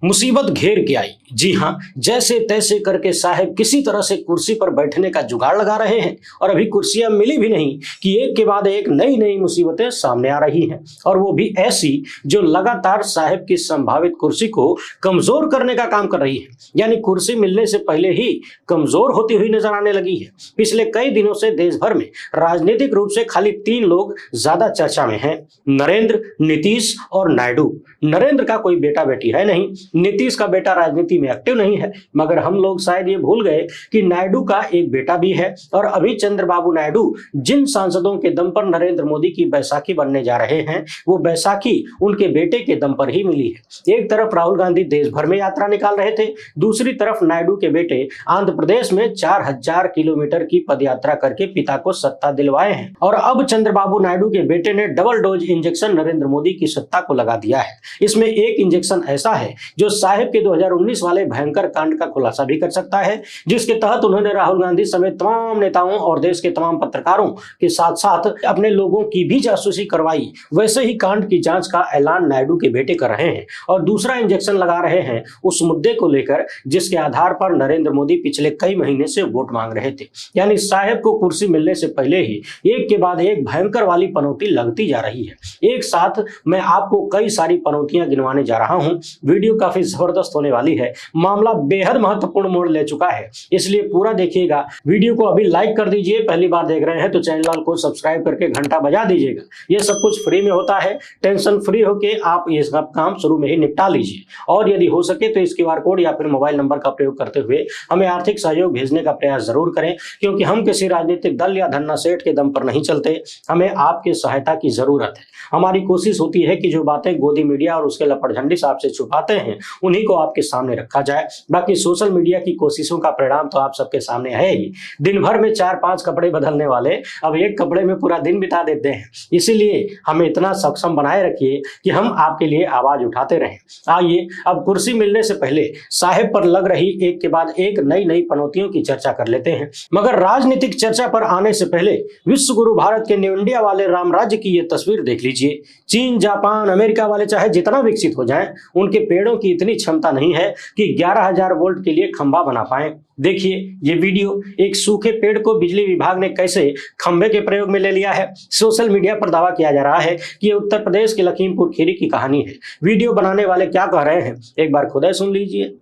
मुसीबत घेर के आई। जी हाँ, जैसे तैसे करके साहब किसी तरह से कुर्सी पर बैठने का जुगाड़ लगा रहे हैं और अभी कुर्सियां मिली भी नहीं कि एक के बाद एक नई नई मुसीबतें सामने आ रही हैं, और वो भी ऐसी जो लगातार साहब की संभावित कुर्सी को कमजोर करने का काम कर रही है। यानी कुर्सी मिलने से पहले ही कमजोर होती हुई नजर आने लगी है। पिछले कई दिनों से देश भर में राजनीतिक रूप से खाली 3 लोग ज्यादा चर्चा में हैं, नरेंद्र, नीतीश और नायडू। नरेंद्र का कोई बेटा बेटी है नहीं, नीतीश का बेटा राजनीति में एक्टिव नहीं है, मगर हम लोग शायद ये भूल गए कि नायडू का एक बेटा भी है। और अभी चंद्रबाबू नायडू जिन सांसदों के दम पर नरेंद्र मोदी की बैसाखी बनने जा रहे हैं, वो बैसाखी उनके बेटे के दम पर ही मिली है। एक तरफ राहुल गांधी देश भर में यात्रा निकाल रहे थे, दूसरी तरफ नायडू के बेटे आंध्र प्रदेश में 4000 किलोमीटर की पदयात्रा करके पिता को सत्ता दिलवाए हैं। और अब चंद्रबाबू नायडू के बेटे ने double dose injection Narendra Modi की सत्ता को लगा दिया है। इसमें एक इंजेक्शन ऐसा है जो साहब के 2019 वाले भयंकर कांड का खुलासा भी कर सकता है, जिसके तहत उन्होंने राहुल गांधी समेत तमाम नेताओं और देश के तमाम पत्रकारों के साथ साथ अपने लोगों की भी जासूसी करवाई। वैसे ही कांड की जांच का ऐलान नायडू के बेटे कर रहे हैं और दूसरा इंजेक्शन लगा रहे हैं उस मुद्दे को लेकर जिसके आधार पर नरेंद्र मोदी पिछले कई महीने से वोट मांग रहे थे। यानी साहब को कुर्सी मिलने से पहले ही एक के बाद एक भयंकर वाली पनौती लगती जा रही है। एक साथ मैं आपको कई सारी पनौतियां गिनवाने जा रहा हूं। वीडियो काफी जबरदस्त होने वाली है, मामला बेहद महत्वपूर्ण मोड़ ले चुका है, इसलिए पूरा देखिएगा। वीडियो को अभी लाइक कर दीजिए, पहली बार देख रहे हैं तो चैनल को सब्सक्राइब करके घंटा बजा दीजिएगा। ये सब कुछ फ्री में होता है, टेंशन फ्री होके आप ये सब काम शुरू में ही निपटा लीजिए। और यदि हो सके तो इस QR कोड या फिर मोबाइल नंबर का प्रयोग करते हुए हमें आर्थिक सहयोग भेजने का प्रयास जरूर करें, क्योंकि हम किसी राजनीतिक दल या धन्ना सेठ के दम पर नहीं चलते, हमें आपके सहायता की जरूरत है। हमारी कोशिश होती है कि जो बातें गोदी मीडिया और उसके लपटझंडी साहब से छुपाते हैं उन्हीं को आपके सामने रखा जाए। बाकी सोशल मीडिया की कोशिशों का परिणाम तो आप सबके सामने है ही। दिन भर में 4-5 कपड़े बदलने वाले अब एक कपड़े में पूरा दिन बिता देते हैं। इसीलिए हमें इतना सक्षम बनाए रखिए कि हम आपके लिए आवाज उठाते रहें। आइए अब कुर्सी मिलने से पहले साहब पर लग रही एक के बाद एक नई नई पनौतियों की चर्चा कर लेते हैं। मगर राजनीतिक चर्चा पर आने से पहले विश्व गुरु भारत के न्यू इंडिया वाले राम राज्य की ये तस्वीर देख लीजिए। चीन, जापान, अमेरिका वाले चाहे जितना विकसित हो जाएं, उनके पेड़ों की इतनी क्षमता नहीं है कि 11000 वोल्ट के लिए खंभा बना पाएं। देखिए ये वीडियो, एक सूखे पेड़ को बिजली विभाग ने कैसे खंभे के प्रयोग में ले लिया है। सोशल मीडिया पर दावा किया जा रहा है कि ये उत्तर प्रदेश के लखीमपुर खीरी की कहानी है। वीडियो बनाने वाले क्या कह रहे हैं एक बार खुद ही सुन लीजिए।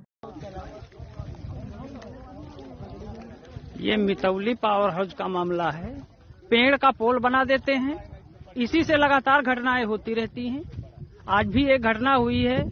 ये मितौली पावर हाउस का मामला है। पेड़ का पोल बना देते हैं, इसी से लगातार घटनाएं होती रहती हैं। आज भी एक घटना हुई है,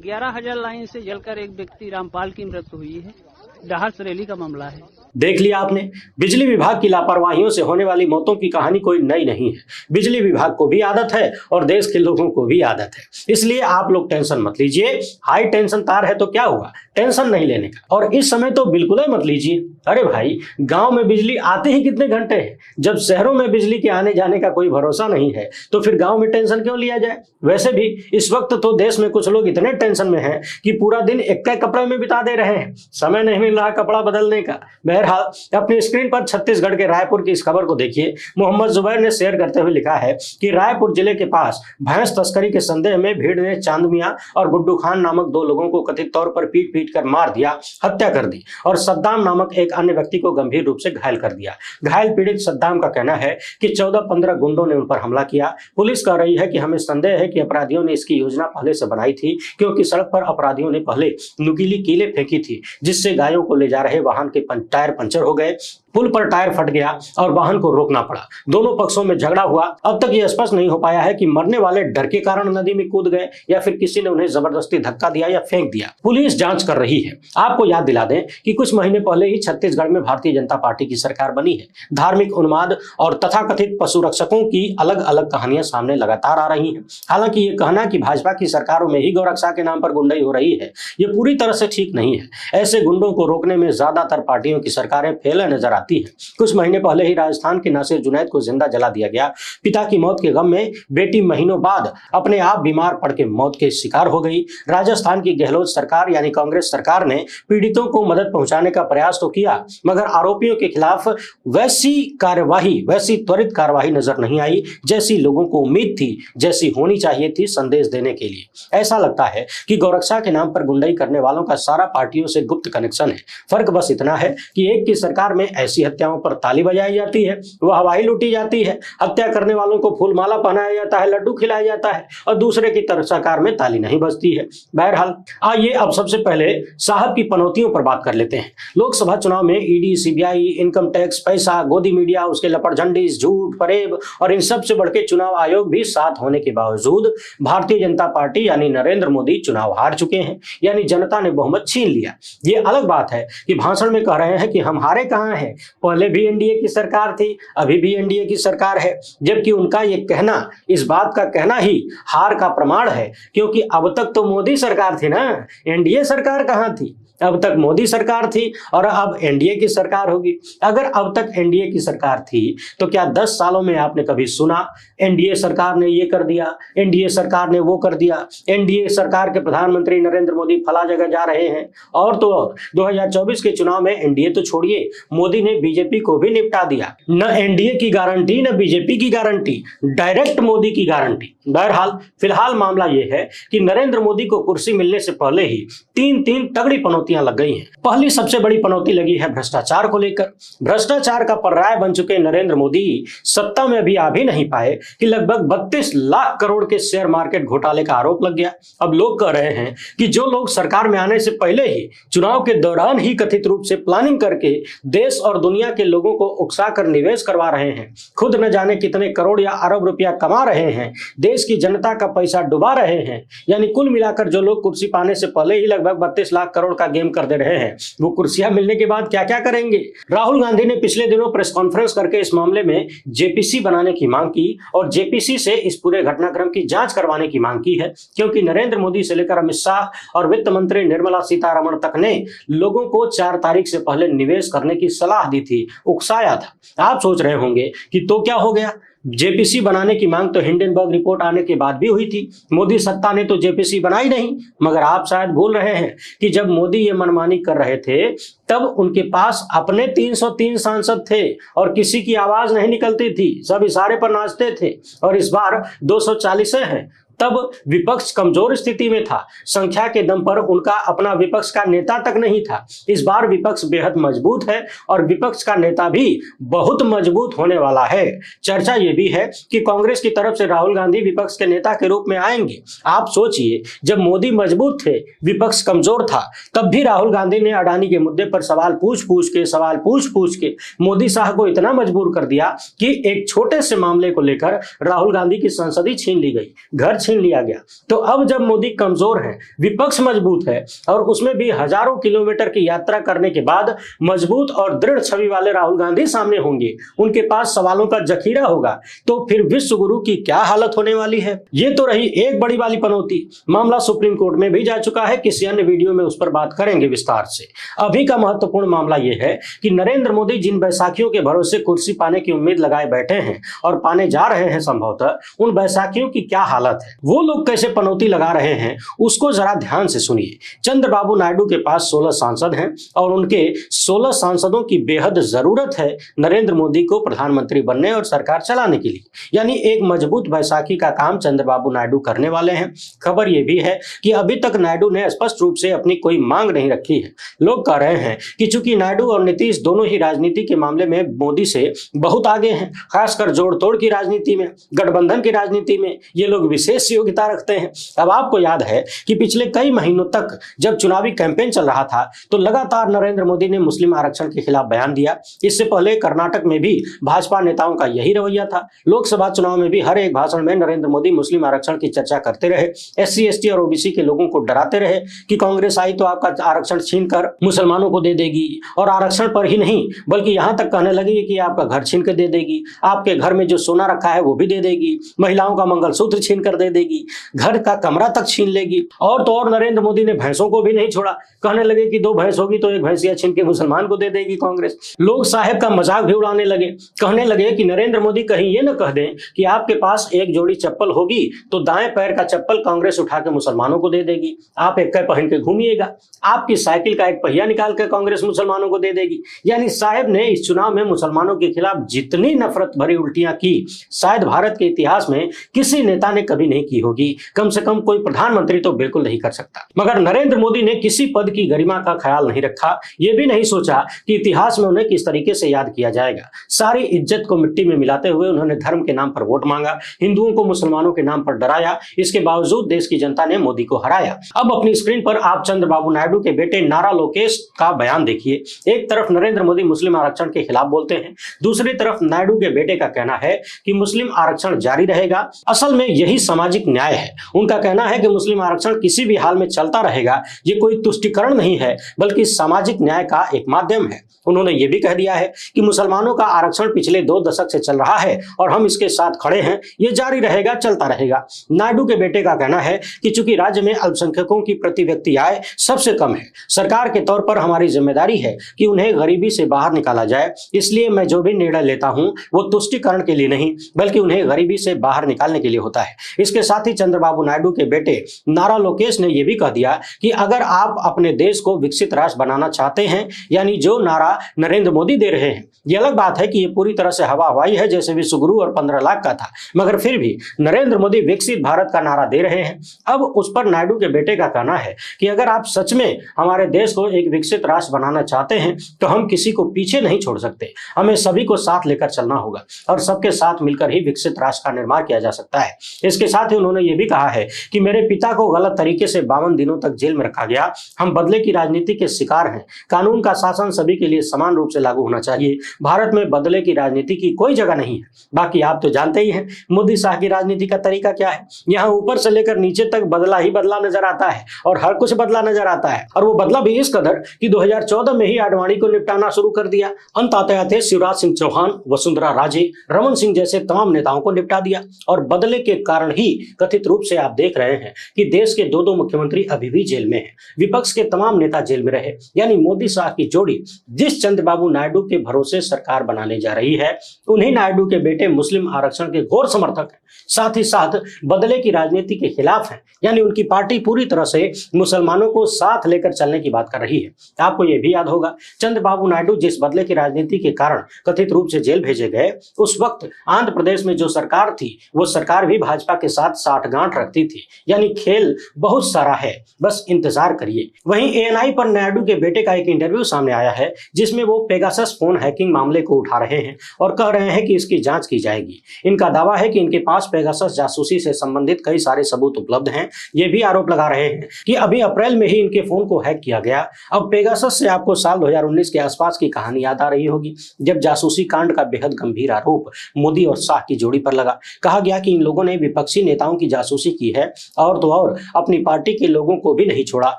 11000 लाइन से जलकर एक व्यक्ति रामपाल की मृत्यु हुई है। डहास रैली का मामला है। देख लिया आपने, बिजली विभाग की लापरवाहियों से होने वाली मौतों की कहानी कोई नई नहीं है। बिजली विभाग को भी आदत है और देश के लोगों को भी आदत है, इसलिए आप लोग टेंशन मत लीजिए। हाई टेंशन तार है तो क्या हुआ, टेंशन नहीं लेने का। और इस समय तो बिल्कुल ही मत लीजिए। अरे भाई, गांव में बिजली आते ही कितने घंटे हैं। जब शहरों में बिजली के आने जाने का कोई भरोसा नहीं है तो फिर गांव में टेंशन क्यों लिया जाए। वैसे भी इस वक्त तो देश में कुछ लोग इतने टेंशन में हैं कि पूरा दिन एक कपड़े में बिता दे रहे हैं, समय नहीं मिल रहा कपड़ा बदलने का। बहरहाल अपनी स्क्रीन पर छत्तीसगढ़ के रायपुर की इस खबर को देखिए। मोहम्मद जुबैर ने शेयर करते हुए लिखा है कि रायपुर जिले के पास भैंस तस्करी के संदेह में भीड़ ने चांद मियां और गुड्डू खान नामक 2 लोगों को कथित तौर पर पीट पीट कर मार दिया, हत्या कर दी और सद्दाम नामक एक अन्य व्यक्ति को गंभीर रूप से घायल कर दिया। घायल पीड़ित सद्दाम का कहना है कि 14-15 गुंडों ने उन पर हमला किया। पुलिस कह रही है कि हमें संदेह है कि अपराधियों ने इसकी योजना पहले से बनाई थी, क्योंकि सड़क पर अपराधियों ने पहले नुकीली कीलें फेंकी थी, जिससे गायों को ले जा रहे वाहन के टायर पंचर हो गए, पुल पर टायर फट गया और वाहन को रोकना पड़ा। दोनों पक्षों में झगड़ा हुआ। अब तक यह स्पष्ट नहीं हो पाया है कि मरने वाले डर के कारण नदी में कूद गए या फिर किसी ने उन्हें जबरदस्ती धक्का दिया या फेंक दिया। पुलिस जांच कर रही है। आपको याद दिला दें कि कुछ महीने पहले ही छत्तीसगढ़ में भारतीय जनता पार्टी की सरकार बनी है। धार्मिक उन्माद और तथाकथित पशु रक्षकों की अलग अलग कहानियां सामने लगातार आ रही हैं। हालांकि ये कहना कि भाजपा की सरकारों में ही गौरक्षा के नाम पर गुंडाई हो रही है, ये पूरी तरह से ठीक नहीं है। ऐसे गुंडों को रोकने में ज्यादातर पार्टियों की सरकारें फेल नजर आती है। कुछ महीने पहले ही राजस्थान के नासिर जुनैद को जिंदा जला दिया गया। पिता की मौत के गम में बेटी महीनों बाद अपने आप बीमार पड़ के मौत के शिकार हो गई। राजस्थान की गहलोत सरकार यानी कांग्रेस सरकार ने पीड़ितों को मदद पहुंचाने का प्रयास तो किया, मगर आरोपियों के खिलाफ वैसी त्वरित कार्रवाई नजर नहीं आई जैसी लोगों को उम्मीद थी, जैसी होनी चाहिए थी संदेश देने के लिए। ऐसा लगता है कि गौरक्षा के नाम पर गुंडाई करने वालों का सारा पार्टियों से गुप्त कनेक्शन है। फर्क बस इतना है कि एक की सरकार में ऐसी हत्याओं पर ताली बजाई जाती है, वह हवाई लूटी जाती है, हत्या करने वालों को फूलमाला पहनाया जाता है, लड्डू खिलाया जाता है, और दूसरे की तरफ सरकार में ताली नहीं बजती है। बहरहाल आइए अब सबसे पहले साहब की पनौतियों पर बात कर लेते हैं। लोकसभा चुनाव में ईडी, सीबीआई, इनकम टैक्स, पैसा, गोदी मीडिया, उसके लपटझंडी, झूठ, फरेब और इन सब से बढ़ के चुनाव आयोग भी साथ होने के बावजूद भारतीय जनता पार्टी यानी नरेंद्र मोदी चुनाव हार चुके हैं, यानी जनता ने बहुमत छीन लिया। ये अलग बात है कि भाषण में कह रहे हैं कि हम हारे कहां हैं, पहले भी एनडीए की सरकार थी, अभी भी एनडीए की सरकार है, जबकि उनका ये कहना, इस बात का कहना ही हार का प्रमाण है, क्योंकि अब तक तो मोदी सरकार थी ना, एनडीए सरकार कहां थी। अब तक मोदी सरकार थी और अब एनडीए की सरकार होगी। अगर अब तक एनडीए की सरकार थी तो क्या 10 सालों में आपने कभी सुना एनडीए सरकार ने ये कर दिया, एनडीए सरकार ने वो कर दिया, एनडीए सरकार के प्रधानमंत्री नरेंद्र मोदी फला जगह जा रहे हैं? और तो और 2024 के चुनाव में एनडीए तो छोड़िए, मोदी ने बीजेपी को भी निपटा दिया। न एनडीए की गारंटी न बीजेपी की गारंटी, डायरेक्ट मोदी की गारंटी। बहरहाल फिलहाल मामला यह है कि नरेंद्र मोदी को कुर्सी मिलने से पहले ही तीन तगड़ी पनौतियां लग गई हैं। पहली सबसे बड़ी पनौती लगी है भ्रष्टाचार को लेकर। भ्रष्टाचार का पर्याय बन चुके नरेंद्र मोदी सत्ता में अभी आ भी नहीं पाए कि लगभग 32 लाख करोड़ के शेयर मार्केट घोटाले का आरोप लग गया। अब लोग कह रहे हैं कि जो लोग सरकार में आने से पहले ही, चुनाव के दौरान ही कथित रूप से प्लानिंग करके देश और दुनिया के लोगों को उकसा कर निवेश करवा रहे हैं, खुद न जाने कितने करोड़ या अरब रुपया कमा रहे हैं, देश की जनता का पैसा डुबा रहे हैं, यानी कुल मिलाकर जो लोग कुर्सी पाने से पहले ही लगभग 32 लाख करोड़ का गेम कर दे रहे हैं, वो कुर्सियां मिलने के बाद क्या क्या करेंगे। राहुल गांधी ने पिछले दिनों प्रेस कॉन्फ्रेंस करके इस मामले में जेपीसी बनाने की मांग की और जेपीसी से इस पूरे घटनाक्रम की जांच करवाने की मांग की है, क्योंकि नरेंद्र मोदी से लेकर अमित शाह और वित्त मंत्री निर्मला सीतारमण तक ने लोगों को 4 तारीख से पहले निवेश करने की सलाह दी थी, उकसाया था। आप सोच रहे होंगे कि तो क्या हो गया, जेपीसी बनाने की मांग तो हिंडनबर्ग रिपोर्ट आने के बाद भी हुई थी, मोदी सत्ता ने तो जेपीसी बनाई नहीं। मगर आप शायद भूल रहे हैं कि जब मोदी ये मनमानी कर रहे थे तब उनके पास अपने 303 सांसद थे और किसी की आवाज नहीं निकलती थी, सब इशारे पर नाचते थे। और इस बार 240 हैं, तब विपक्ष कमजोर स्थिति में था, संख्या के दम पर उनका अपना विपक्ष का नेता तक नहीं था। इस बार विपक्ष बेहद मजबूत है और विपक्ष का नेता भी बहुत मजबूत होने वाला है। चर्चा यह भी है कि कांग्रेस की तरफ से राहुल गांधी विपक्ष के नेता के रूप में आएंगे। आप सोचिए, जब मोदी मजबूत थे, विपक्ष कमजोर था, तब भी राहुल गांधी ने अडानी के मुद्दे पर सवाल पूछ पूछ के मोदी साहब को इतना मजबूर कर दिया कि एक छोटे से मामले को लेकर राहुल गांधी की संसदी छीन ली गई, घर छीन लिया गया। तो अब जब मोदी कमजोर है, विपक्ष मजबूत है और उसमें भी हजारों किलोमीटर की यात्रा करने के बाद मजबूत और दृढ़ छवि वाले राहुल गांधी सामने होंगे, उनके पास सवालों का जखीरा होगा, तो फिर विश्व गुरु की क्या हालत होने वाली है। ये तो रही एक बड़ी वाली पनौती। मामला सुप्रीम कोर्ट में भी जा चुका है, किसी अन्य वीडियो में उस पर बात करेंगे विस्तार से। अभी का महत्वपूर्ण मामला यह है कि नरेंद्र मोदी जिन बैसाखियों के भरोसे कुर्सी पाने की उम्मीद लगाए बैठे हैं और पाने जा रहे हैं संभवतः, उन बैसाखियों की क्या हालत है, वो लोग कैसे पनौती लगा रहे हैं, उसको जरा ध्यान से सुनिए। चंद्रबाबू नायडू के पास 16 सांसद हैं और उनके 16 सांसदों की बेहद जरूरत है नरेंद्र मोदी को प्रधानमंत्री बनने और सरकार चलाने के लिए। यानी एक मजबूत बैसाखी का काम चंद्रबाबू नायडू करने वाले हैं। खबर यह भी है कि अभी तक नायडू ने स्पष्ट रूप से अपनी कोई मांग नहीं रखी है। लोग कह रहे हैं कि चूंकि नायडू और नीतीश दोनों ही राजनीति के मामले में मोदी से बहुत आगे हैं, खासकर जोड़ तोड़ की राजनीति में, गठबंधन की राजनीति में ये लोग विशेष योग्यता रखते हैं। अब आपको याद है कि पिछले कई महीनों तक जब चुनावी कैंपेन चल रहा था तो लगातार नरेंद्र मोदी ने मुस्लिम आरक्षण के खिलाफ बयान दिया। इससे पहले कर्नाटक में भी भाजपा नेताओं का यही रवैया था। लोकसभा चुनाव में भी हर एक भाषण में नरेंद्र मोदी मुस्लिम आरक्षण की चर्चा करते रहे, SC ST और OBC के लोगों को डराते रहे कि कांग्रेस आई तो आपका आरक्षण छीन कर मुसलमानों को दे देगी, और आरक्षण पर ही नहीं बल्कि यहां तक कहने लगी कि आपका घर छीन कर दे देगी, आपके घर में जो सोना रखा है वो भी दे देगी, महिलाओं का मंगलसूत्र छीन कर दे देगी, घर का कमरा तक छीन लेगी। और तो और नरेंद्र मोदी ने भैंसों को भी नहीं छोड़ा, कहने लगे कि 2 भैंस होगी तो 1 भैंसिया छीन के मुसलमान को दे देगी कांग्रेस। लोग साहब का मजाक भी उड़ाने लगे, कहने लगे कि नरेंद्र मोदी कहीं ये न कह दें कि आपके पास एक जोड़ी चप्पल होगी तो दाएं पैर का चप्पल कांग्रेस उठा के मुसलमानों को दे देगी, आप एक पहन के घूमिएगा, आपकी साइकिल का एक पहिया निकाल कर कांग्रेस मुसलमानों को दे देगी। यानी साहब ने इस चुनाव में मुसलमानों के खिलाफ जितनी नफरत भरी उल्टियां की शायद भारत के इतिहास में किसी नेता ने कभी नहीं की होगी, कम से कम कोई प्रधानमंत्री तो बिल्कुल नहीं कर सकता। मगर नरेंद्र मोदी ने किसी पद की गरिमा का ख्याल नहीं रखा, यह भी नहीं सोचा कि इतिहास में उन्हें किस तरीके से याद किया जाएगा। सारी इज्जत को मिट्टी में मिलाते हुए उन्होंने धर्म के नाम पर वोट मांगा, हिंदुओं को मुसलमानों के नाम पर डराया, इसके बावजूद देश की जनता ने मोदी को हराया। अब अपनी स्क्रीन पर आप चंद्रबाबू नायडू के बेटे नारा लोकेश का बयान देखिए। एक तरफ नरेंद्र मोदी मुस्लिम आरक्षण के खिलाफ बोलते हैं, दूसरी तरफ नायडू के बेटे का कहना है कि मुस्लिम आरक्षण जारी रहेगा। असल में यही सामाजिक न्याय है। उनका कहना है कि मुस्लिम आरक्षण किसी भी हाल में चलता रहेगा, ये कोई तुष्टिकरण नहीं है बल्कि सामाजिक न्याय का एक माध्यम है। उन्होंने ये भी कह दिया है कि मुसलमानों का आरक्षण पिछले 2 दशक से चल रहा है और हम इसके साथ खड़े हैं, ये जारी रहेगा, चलता रहेगा। नायडू के बेटे का कहना है कि चूंकि राज्य में अल्पसंख्यकों की प्रति व्यक्ति आय सबसे कम है, सरकार के तौर पर हमारी जिम्मेदारी है कि उन्हें गरीबी से बाहर निकाला जाए, इसलिए मैं जो भी निर्णय लेता हूं वो तुष्टिकरण के लिए नहीं बल्कि उन्हें गरीबी से बाहर निकालने के लिए होता है। इसके साथ ही चंद्रबाबू नायडू के बेटे नारा लोकेश ने यह भी कह दिया कि अगर आप अपने देश को विकसित राष्ट्र बनाना चाहते हैं, यानी जो नारा नरेंद्र मोदी दे रहे हैं, ये अलग बात है कि ये पूरी तरह से हवा हवाई है, जैसे विश्वगुरु और 15 लाख का था, मगर फिर भी नरेंद्र मोदी विकसित भारत का नारा दे रहे हैं। अब उस पर नायडू के बेटे का कहना है कि अगर आप सच में हमारे देश को एक विकसित राष्ट्र बनाना चाहते हैं तो हम किसी को पीछे नहीं छोड़ सकते, हमें सभी को साथ लेकर चलना होगा और सबके साथ मिलकर ही विकसित राष्ट्र का निर्माण किया जा सकता है। इसके साथ ही उन्होंने ये भी कहा है कि मेरे पिता को गलत तरीके से 52 दिनों तक जेल में रखा गया, हम बदले की राजनीति के शिकार हैं, कानून का शासन सभी के लिए समान रूप से लागू होना चाहिए, भारत में बदले की राजनीति की कोई जगह नहीं है। बाकी आप तो जानते ही हैं मोदी शाह की राजनीति का तरीका क्या है, यहाँ ऊपर से लेकर नीचे तक बदला ही बदला नजर आता है और हर कुछ बदला नजर आता है, और वो बदला भी इस कदर कि 2014 में ही आडवाणी को निपटाना शुरू कर दिया, अंत आते आते शिवराज सिंह चौहान, वसुंधरा राजे, रमन सिंह जैसे तमाम नेताओं को निपटा दिया, और बदले के कारण ही कथित रूप से आप देख रहे हैं कि देश के 2 मुख्यमंत्री अभी भी जेल में हैं, विपक्ष के तमाम नेता जेल में रहे। यानी मोदी शाह की जोड़ी जिस चंद्रबाबू नायडू के भरोसे सरकार बनाने जा रही है, उन्हीं नायडू के बेटे मुस्लिम आरक्षण के घोर समर्थक हैं, साथ ही साथ बदले की राजनीति के खिलाफ हैं। यानी उनकी पार्टी पूरी तरह से मुसलमानों को साथ लेकर चलने की बात कर रही है। आपको यह भी याद होगा चंद्रबाबू नायडू जिस बदले की राजनीति के कारण कथित रूप से जेल भेजे गए, उस वक्त आंध्र प्रदेश में जो सरकार थी वो सरकार भी भाजपा के साथ साठगांठ रखती थी। यानी खेल बहुत सारा है, बस इंतजार करिए। वहीं एएनआई पर नायडू के बेटे का एक इंटरव्यू सामने आया है जिसमें वो पेगासस फोन हैकिंग मामले को उठा रहे हैं और कह रहे हैं कि इसकी जांच की जाएगी। इनका दावा है कि इनके पास पेगासस जासूसी से संबंधित कई सारे सबूत उपलब्ध हैं। ये भी आरोप लगा रहे हैं कि अभी अप्रैल में ही इनके फोन को हैक किया गया। अब पेगासस से आपको साल 2019 के आसपास की कहानी याद आ रही होगी, जब जासूसी कांड का बेहद गंभीर आरोप मोदी और शाह की जोड़ी पर लगा। कहा गया कि इन लोगों ने विपक्षी नेताओं की जासूसी की है और तो और अपनी पार्टी के लोगों को भी नहीं छोड़ा,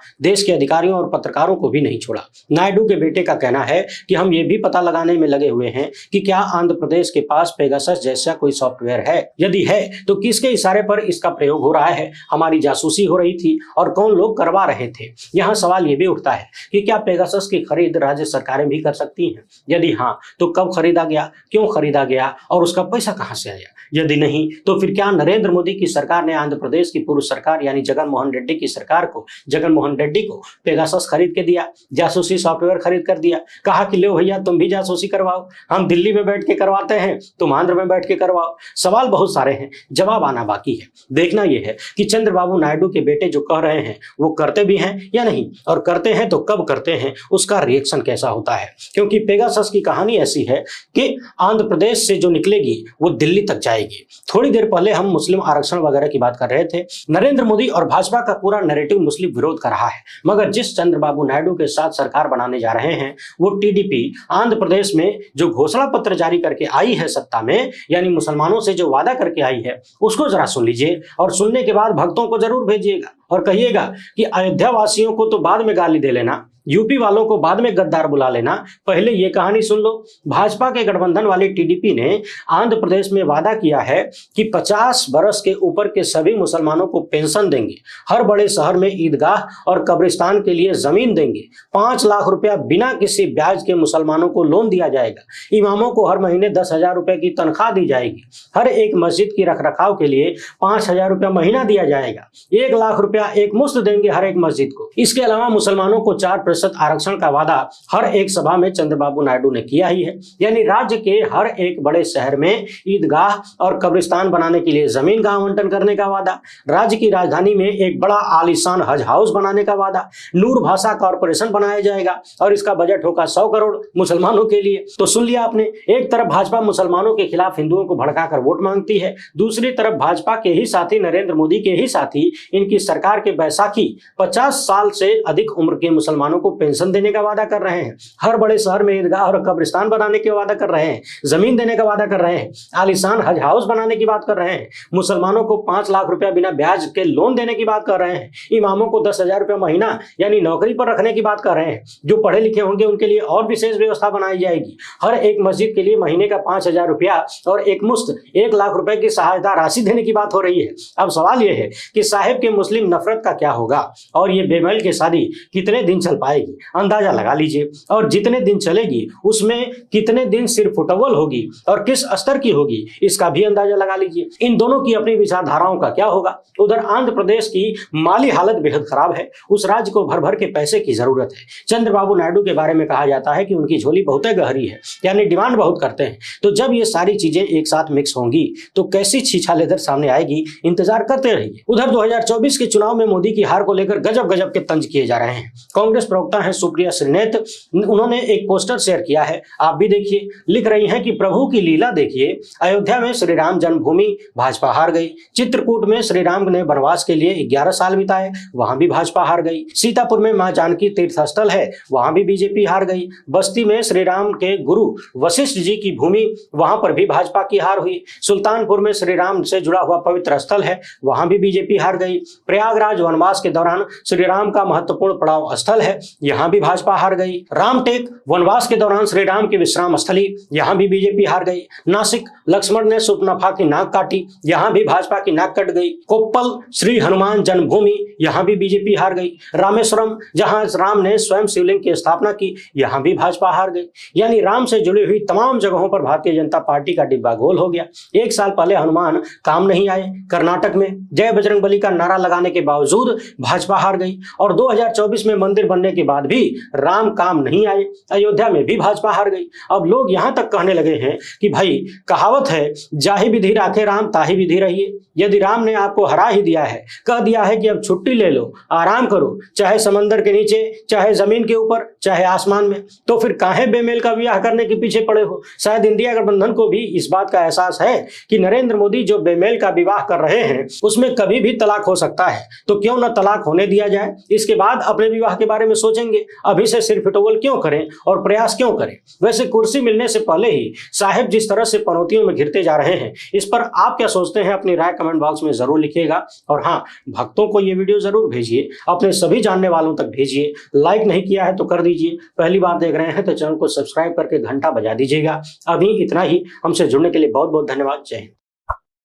देश के अधिकारियों और पत्रकारों को भी नहीं छोड़ा। नायडू के बेटे का कहना है कि हम ये भी पता लगाने में लगे हुए हैं कि क्या आंध्र प्रदेश के पास पेगासस जैसा कोई सॉफ्टवेयर है, यदि है तो किसके इशारे पर इसका प्रयोग हो रहा है, हमारी जासूसी हो रही थी और कौन लोग करवा रहे थे। यहाँ सवाल ये भी उठता है कि क्या पेगासस की खरीद राज्य सरकारें भी कर सकती हैं, यदि हाँ तो कब खरीदा गया, क्यों खरीदा गया और उसका पैसा कहां से आया, यदि नहीं तो फिर क्या नरेंद्र मोदी की सरकार ने आंध्र प्रदेश की पूर्व सरकार यानी जगनमोहन रेड्डी की सरकार को, जगनमोहन रेड्डी को पेगासस खरीद के दिया, जासूसी सॉफ्टवेयर खरीद कर दिया, कहा कि लो भैया तुम भी जासूसी करवाओ, हम दिल्ली में बैठ के करवाते हैं, तुम आंध्र में बैठ के करवाओ। सवाल बहुत सारे हैं, जवाब आना बाकी है। देखना यह है कि चंद्रबाबू नायडू के बेटे जो कह रहे हैं वो करते भी हैं या नहीं, और करते हैं तो कब करते हैं, उसका रिएक्शन कैसा होता है। क्योंकि पेगासस की कहानी ऐसी है कि आंध्र प्रदेश से जो निकलेगी वो दिल्ली तक जाएगी। थोड़ी देर पहले हम मुस्लिम आरक्षण वगैरह की बात कर रहे थे। नरेंद्र मोदी और भाजपा का पूरा नैरेटिव मुस्लिम विरोध कर रहा है, मगर जिस चंद्रबाबू नायडू के साथ सरकार बनाने जा रहे हैं वो टीडीपी आंध्र प्रदेश में जो घोषणा पत्र जारी करके आई है सत्ता में, यानी मुसलमानों से जो वादा करके आई है, उसको जरा सुन लीजिए और सुनने के बाद भक्तों को जरूर भेजिएगा और कहिएगा कि अयोध्या वासियों को तो बाद में गाली दे लेना, यूपी वालों को बाद में गद्दार बुला लेना, पहले ये कहानी सुन लो। भाजपा के गठबंधन वाली टीडीपी ने आंध्र प्रदेश में वादा किया है कि 50 बरस के ऊपर के सभी मुसलमानों को पेंशन देंगे, हर बड़े शहर में ईदगाह और कब्रिस्तान के लिए जमीन देंगे, 5 लाख रुपया बिना किसी ब्याज के मुसलमानों को लोन दिया जाएगा, इमामों को हर महीने 10,000 रुपए की तनख्वाह दी जाएगी, हर एक मस्जिद की रखरखाव के लिए 5,000 रुपया महीना दिया जाएगा, 1 लाख रुपया एक मुश्त देंगे हर एक मस्जिद को। इसके अलावा मुसलमानों को 4% आरक्षण का वादा हर एक सभा में चंद्रबाबू नायडू ने किया ही है। यानी राज्य के हर एक बड़े शहर में ईदगाह और कब्रिस्तान बनाने के लिए जमीन का आवंटन करने का वादा, राज्य की राजधानी में एक बड़ा आलीशान हज हाउस बनाने का वादा, नूर भाषा कॉर्पोरेशन बनाया जाएगा और इसका बजट होगा 100 करोड़ मुसलमानों के लिए। तो सुन लिया आपने, एक तरफ भाजपा मुसलमानों के खिलाफ हिंदुओं को भड़काकर वोट मांगती है, दूसरी तरफ भाजपा के ही साथी नरेंद्र मोदी के ही साथी इनकी सरकार के बैसाखी 50 साल से अधिक उम्र के मुसलमानों को पेंशन देने का वादा कर रहे हैं, हर बड़े शहर में ईदगाह और कब्रिस्तान बनाने का वादा कर रहे हैं, जमीन देने का वादा कर रहे हैं, आलीशान हज हाउस बनाने की बात कर रहे हैं, मुसलमानों को 5 लाख रुपया बिना ब्याज के लोन देने की बात कर रहे हैं, इमामों को 10,000 रुपया महीना यानी नौकरी पर रखने की बात कर रहे हैं, जो पढ़े लिखे होंगे उनके लिए और विशेष व्यवस्था बनाई जाएगी, हर एक मस्जिद के लिए महीने का 5,000 रुपया और एक मुश्त 1 लाख रुपए की सहायता राशि देने की बात हो रही है। अब सवाल यह है कि साहिब के मुस्लिम नफरत का क्या होगा और ये बेमेल की शादी कितने दिन चल पाएगी, अंदाजा लगा लीजिए। और जितने दिन चलेगी उसमें कितने दिन सिर फुटबॉल होगी और किस स्तर की होगी, इसका भी अंदाजा लगा लीजिए। इन दोनों की अपनी विचारधाराओं का क्या होगा। उधर आंध्र प्रदेश की माली हालत बेहद खराब है, उस राज्य को भर भर के पैसे की जरूरत है। चंद्रबाबू नायडू के बारे में कहा जाता है कि उनकी झोली बहुत गहरी है, यानी डिमांड बहुत करते हैं। तो जब ये सारी चीजें एक साथ मिक्स होंगी तो कैसी छीछालेदर सामने आएगी, इंतजार करते रहिए। उधर 2024 के चुनाव में मोदी की हार को लेकर गजब गजब के तंज किए जा रहे हैं। कांग्रेस प्रवक्ता है सुप्रिया श्रीनेत, उन्होंने एक पोस्टर शेयर किया है, आप भी देखिए। लिख रही हैं कि प्रभु की लीला देखिए, अयोध्या में श्री राम जन्मभूमि भाजपा हार गई, चित्रकूट में श्री राम ने वनवास के लिए 11 साल बिताए, वहां भी भाजपा हार गई, सीतापुर में मां जानकी तीर्थ स्थल है, वहां भी बीजेपी हार गई, बस्ती में श्री राम के गुरु वशिष्ठ जी की भूमि, वहां पर भी भाजपा की हार हुई, सुल्तानपुर में श्री राम से जुड़ा हुआ पवित्र स्थल है, वहां भी बीजेपी हार गई, प्रयागराज वनवास के दौरान श्री राम का महत्वपूर्ण पड़ाव स्थल है, यहां भी भाजपा हार गई, रामटेक वनवास के दौरान श्री राम की विश्राम स्थली, यहां भी बीजेपी हार गई, नासिक लक्ष्मण ने सुपनफा की नाक काटी, यहां भी भाजपा की नाक कट गई, कोप्पल श्री हनुमान जन्मभूमि, यहां भी बीजेपी हार गई, रामेश्वरम जहां राम ने स्वयं शिवलिंग की स्थापना की, यहां भी भाजपा हार गई। यानी राम से जुड़ी हुई तमाम जगहों पर भारतीय जनता पार्टी का डिब्बा गोल हो गया। एक साल पहले हनुमान काम नहीं आए, कर्नाटक में जय बजरंगबली का नारा लगाने के बावजूद भाजपा हार गई, और 2024 में मंदिर बनने के बाद भी राम काम नहीं आए, अयोध्या में भी भाजपा हार गई। अब लोग यहां तक कहने लगे हैं कि भाई कहावत है, जाहि विधि राखे राम ताहि विधि रहिए। यदि राम ने आपको हरा ही दिया है, कह दिया है कि अब छुट्टी ले लो, आराम करो, चाहे समंदर के नीचे, चाहे जमीन के ऊपर, चाहे आसमान में, तो फिर काहे बेमेल का विवाह करने के पीछे पड़े हो। शायद इंडिया गठबंधन को भी इस बात का एहसास है कि नरेंद्र मोदी जो बेमेल का विवाह कर रहे हैं उसमें कभी भी तलाक हो सकता है, तो क्यों न तलाक होने दिया जाए, इसके बाद अपने विवाह के बारे में सोचेंगे। अभी से सिर फिटोवल क्यों करें और प्रयास क्यों करें। वैसे कुर्सी मिलने से पहले ही साहिब जिस तरह से पनौतियों में घिरते जा रहे हैं, इस पर आप क्या सोचते हैं, अपनी राय कमेंट बॉक्स में जरूर लिखिएगा। और हाँ, भक्तों को ये वीडियो जरूर भेजिए, अपने सभी जानने वालों तक भेजिए। लाइक नहीं किया है तो कर दीजिए, पहली बार देख रहे हैं तो चैनल को सब्सक्राइब करके घंटा बजा दीजिएगा। अभी इतना ही, हमसे जुड़ने के लिए बहुत बहुत धन्यवाद। जय हिंद।